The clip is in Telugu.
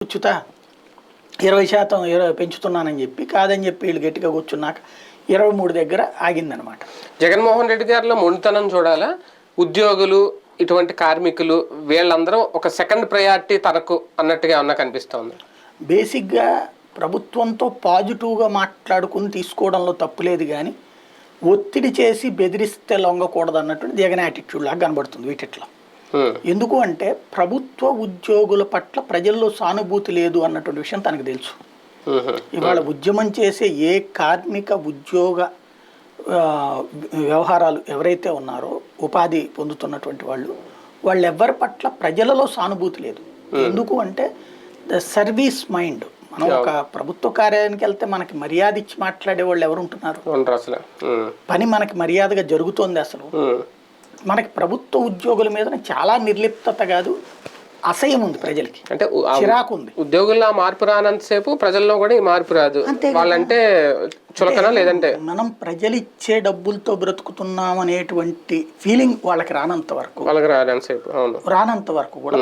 కూర్చుతా 20% పెంచుతున్నానని చెప్పి కాదని చెప్పి వీళ్ళు గట్టిగా కూర్చున్నాక 23 దగ్గర ఆగిందనమాట. జగన్మోహన్ రెడ్డి గారిలో మొండితనం చూడాలా? ఉద్యోగులు, ఇటువంటి కార్మికులు వీళ్ళందరూ ఒక సెకండ్ ప్రయారిటీ తనకు అన్నట్టుగా ఏమన్నా కనిపిస్తోంది? బేసిక్గా ప్రభుత్వంతో పాజిటివ్గా మాట్లాడుకుని తీసుకోవడంలో తప్పులేదు, కానీ ఒత్తిడి చేసి బెదిరిస్తే లొంగకూడదు అన్నట్టు జగన్ యాటిట్యూడ్ లాగా కనబడుతుంది వీటిట్లో. ఎందుకు అంటే ప్రభుత్వ ఉద్యోగుల పట్ల ప్రజల్లో సానుభూతి లేదు అన్నటువంటి విషయం తనకు తెలుసు. ఇవాళ ఉద్యమం చేసే ఏ కార్మిక ఉద్యోగ వ్యవహారాలు ఎవరైతే ఉన్నారో, ఉపాధి పొందుతున్నటువంటి వాళ్ళు ఎవరి పట్ల ప్రజలలో సానుభూతి లేదు. ఎందుకు అంటే సర్వీస్ మైండ్. మనం ఒక ప్రభుత్వ కార్యాలయానికి వెళ్తే మనకి మర్యాద ఇచ్చి మాట్లాడే వాళ్ళు ఎవరు ఉంటున్నారు? పని మనకి మర్యాదగా జరుగుతోంది. అసలు మనకి ప్రభుత్వ ఉద్యోగుల మీద చాలా నిర్లిప్తత కాదు, అసహ్యం ఉంది ప్రజలకి, అంటే చిరాకు ఉంది. ఉద్యోగుల్లో మార్పు రానంతసేపు ప్రజల్లో కూడా ఈ మార్పు రాదు. వాళ్ళంటే చులకన, లేదంటే మనం ప్రజలు ఇచ్చే డబ్బులతో బ్రతుకుతున్నాం అనేటువంటి ఫీలింగ్ వాళ్ళకి రానంత వరకు రానంత వరకు కూడా